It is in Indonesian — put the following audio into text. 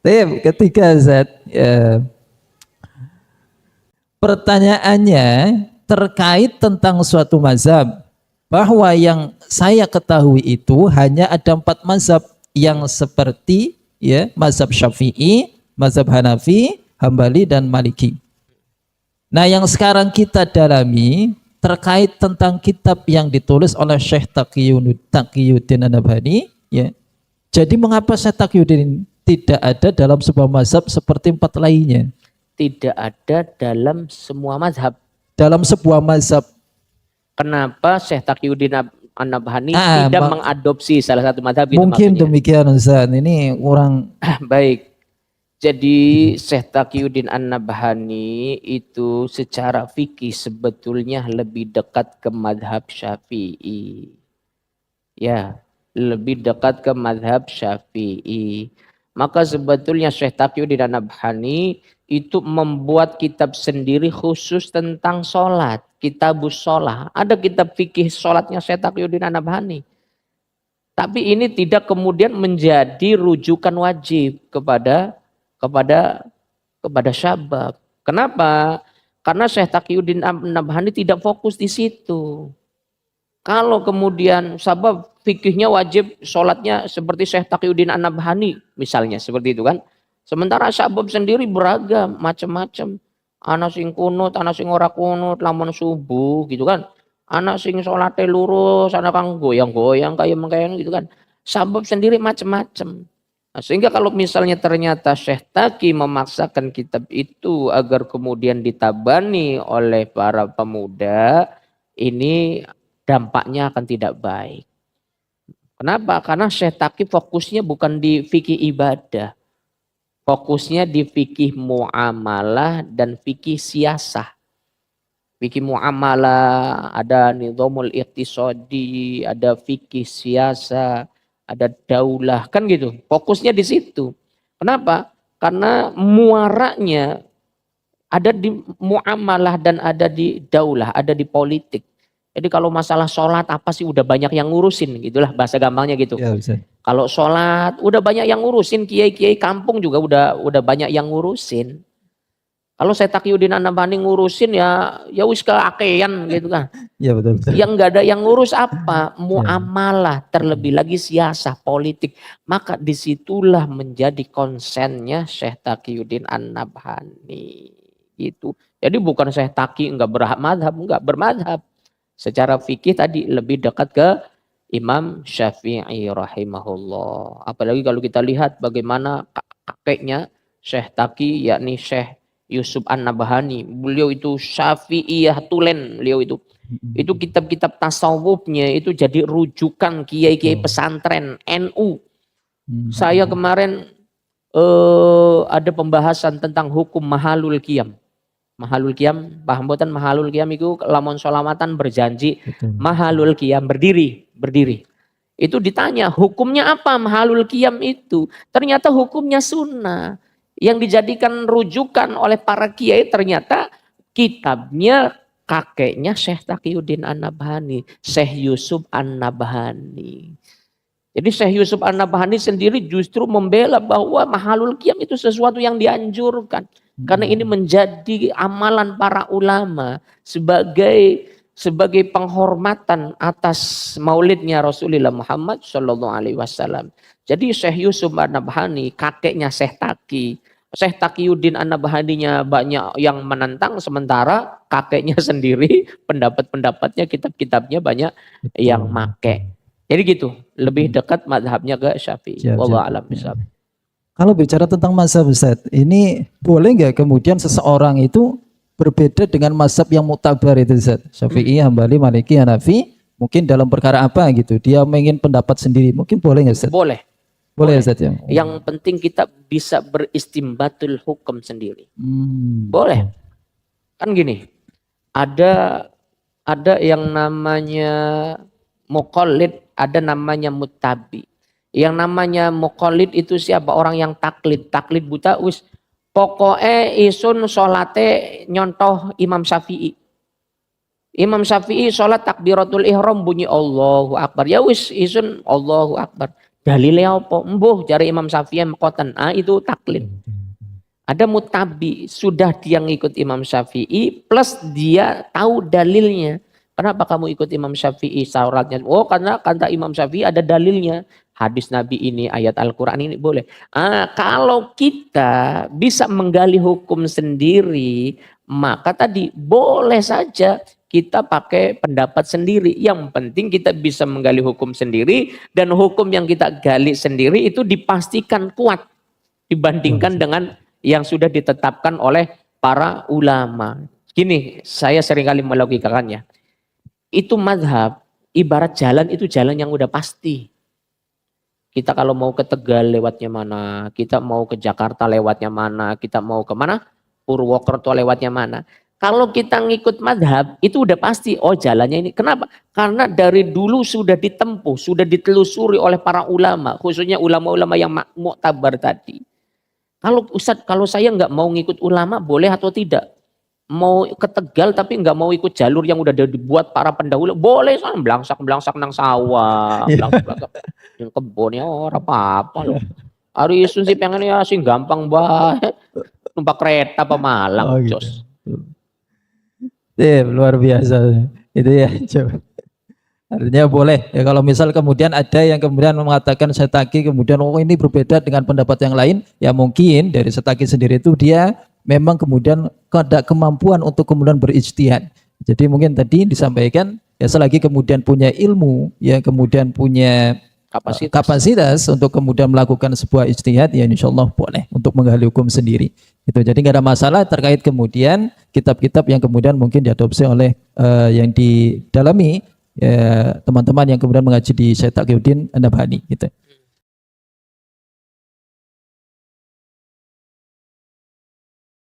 Tapi ketika Ustaz, pertanyaannya terkait tentang suatu mazhab, bahwa yang saya ketahui itu hanya ada 4 mazhab yang seperti ya mazhab Syafi'i, mazhab Hanafi, Hambali dan Maliki. Nah, yang sekarang kita dalami terkait tentang kitab yang ditulis oleh Syekh Taqiyuddin An-Nabhani, ya. Jadi mengapa Syekh Taqiyuddin tidak ada dalam sebuah mazhab seperti 4 lainnya? Tidak ada dalam semua mazhab. Dalam sebuah mazhab. Kenapa Syekh Taqiyuddin An-Nabhani tidak mengadopsi salah satu mazhab? Mungkin demikian Ustaz. Ini orang baik. Jadi Syekh Taqiyuddin An-Nabhani itu secara fikih sebetulnya lebih dekat ke mazhab Syafi'i. Ya, lebih dekat ke mazhab Syafi'i. Maka sebetulnya Syekh Taqiyuddin An-Nabhani itu membuat kitab sendiri khusus tentang sholat. Kitabus Sholah. Ada kitab fikih sholatnya Syekh Taqiyuddin An-Nabhani. Tapi ini tidak kemudian menjadi rujukan wajib kepada syabab. Kenapa? Karena Syekh Taqiyuddin An-Nabhani tidak fokus di situ. Kalau kemudian sabab fikihnya wajib sholatnya seperti Syekh Taqiyuddin An-Nabhani misalnya seperti itu kan. Sementara sabab sendiri beragam macam-macam. Ana sing kunut, ana sing ora kunut, lamun subuh gitu kan. Ana sing salate lurus, ana kang goyang-goyang kayak mengkayak gitu kan. Sabab sendiri macam-macam. Nah, sehingga kalau misalnya ternyata Syekh Taqi memaksakan kitab itu agar kemudian ditabani oleh para pemuda, ini dampaknya akan tidak baik. Kenapa? Karena Syekh Taqi fokusnya bukan di fikih ibadah. Fokusnya di fikih muamalah dan fikih siasah. Fikih muamalah, ada nizamul iqtisadi, ada fikih siasah, ada daulah, kan gitu. Fokusnya di situ. Kenapa? Karena muaranya ada di muamalah dan ada di daulah, ada di politik. Jadi kalau masalah sholat apa sih udah banyak yang ngurusin, gitulah bahasa gampangnya gitu. Ya, kalau sholat udah banyak yang ngurusin, kiai-kiai kampung juga udah banyak yang ngurusin. Kalau saya Taqiyuddin An-Nabhani ngurusin ya wis keakean gitu kan. Ya betul. Yang nggak ada yang ngurus apa? Muamalah, terlebih lagi siasah politik. Maka disitulah menjadi konsennya Syekh Taqiyuddin An-Nabhani. Gitu. Jadi bukan Syekh Taqi enggak bermadhab, enggak bermadhab. Secara fikih tadi lebih dekat ke Imam Syafi'i rahimahullah. Apalagi kalau kita lihat bagaimana kakeknya Syekh Taqi yakni Syekh Yusuf An-Nabhani. Beliau itu Syafi'iyah tulen beliau itu. Itu kitab-kitab tasawufnya itu jadi rujukan kiai-kiai pesantren NU. Saya kemarin ada pembahasan tentang hukum mahalul qiyam. Mahalul qiyam, paham boten mahalul qiyam itu lamun sholawatan berjanji mahalul qiyam berdiri. Itu ditanya hukumnya apa mahalul qiyam itu? Ternyata hukumnya sunnah. Yang dijadikan rujukan oleh para kiai ternyata kitabnya kakeknya Syekh Taqiyuddin An-Nabhani, Syekh Yusuf An-Nabhani. Jadi Syekh Yusuf An-Nabhani sendiri justru membela bahwa mahalul qiyam itu sesuatu yang dianjurkan. Karena ini menjadi amalan para ulama sebagai penghormatan atas maulidnya Rasulullah Muhammad SAW. Jadi Syekh Yusuf An-Nabhani kakeknya Syekh Taqi. Syekh Taqiyuddin An-Nabhaninya banyak yang menentang, sementara kakeknya sendiri pendapat-pendapatnya, kitab-kitabnya banyak yang make. Jadi gitu, lebih dekat mazhabnya ke Syafi'i. Wallahu a'lam bishawab. Kalau bicara tentang mazhab Ustaz, ini boleh nggak kemudian seseorang itu berbeda dengan mazhab yang mutabar itu Ustaz? Syafi'i, Hambali, Maliki, Hanafi, mungkin dalam perkara apa gitu, dia ingin pendapat sendiri, mungkin boleh nggak Ustaz? Boleh. Boleh Ustaz ya? Yang penting kita bisa beristimbatul hukum sendiri. Boleh. Kan gini, ada yang namanya muqallid, ada namanya muttabi. Yang namanya muqallid itu siapa? Orang yang taklid buta wis pokoknya isun sholate nyontoh Imam Syafi'i. Imam Syafi'i sholat takbiratul ihram bunyi Allahu Akbar. Ya wis isun Allahu Akbar. Dalilnya apa? Mbuh cari Imam Syafi'i mekoten. Itu taklid. Ada mutabi, sudah dia ngikut Imam Syafi'i plus dia tahu dalilnya. Kenapa kamu ikut Imam Syafi'i syaratnya? Oh, karena kata Imam Syafi'i ada dalilnya. Hadis Nabi ini, ayat Al-Quran ini boleh. Kalau kita bisa menggali hukum sendiri, maka tadi boleh saja kita pakai pendapat sendiri. Yang penting kita bisa menggali hukum sendiri, dan hukum yang kita gali sendiri itu dipastikan kuat dibandingkan dengan yang sudah ditetapkan oleh para ulama. Gini, saya seringkali melogikakannya. Itu mazhab, ibarat jalan itu jalan yang udah pasti. Kita kalau mau ke Tegal lewatnya mana, kita mau ke Jakarta lewatnya mana, kita mau ke mana, Purwokerto lewatnya mana. Kalau kita ngikut mazhab, itu udah pasti, oh jalannya ini. Kenapa? Karena dari dulu sudah ditempuh, sudah ditelusuri oleh para ulama, khususnya ulama-ulama yang muktabar tadi. Kalau Ustadz, kalau saya nggak mau ngikut ulama, boleh atau tidak? Mau ke Tegal tapi nggak mau ikut jalur yang udah dibuat para pendahulu, boleh, soalnya belangsak nang sawah, belangsak yang kebunnya orang apa-apa loh. Hari isun sih pengen ya sih gampang banget, numpak kereta apa Malang, gitu. jos. Luar biasa itu ya. Coba. Artinya boleh ya, kalau misal kemudian ada yang kemudian mengatakan setaki kemudian oh ini berbeda dengan pendapat yang lain, ya mungkin dari setaki sendiri itu dia memang kemudian ada kemampuan untuk kemudian berijtihad. Jadi mungkin tadi disampaikan ya selagi kemudian punya ilmu, ya kemudian punya kapasitas untuk kemudian melakukan sebuah ijtihad, ya insya Allah boleh untuk menggali hukum sendiri. Itu jadi nggak ada masalah terkait kemudian kitab-kitab yang kemudian mungkin diadopsi oleh yang didalami ya, teman-teman yang kemudian mengaji di Syekh Taqiyuddin An-Nabhani gitu.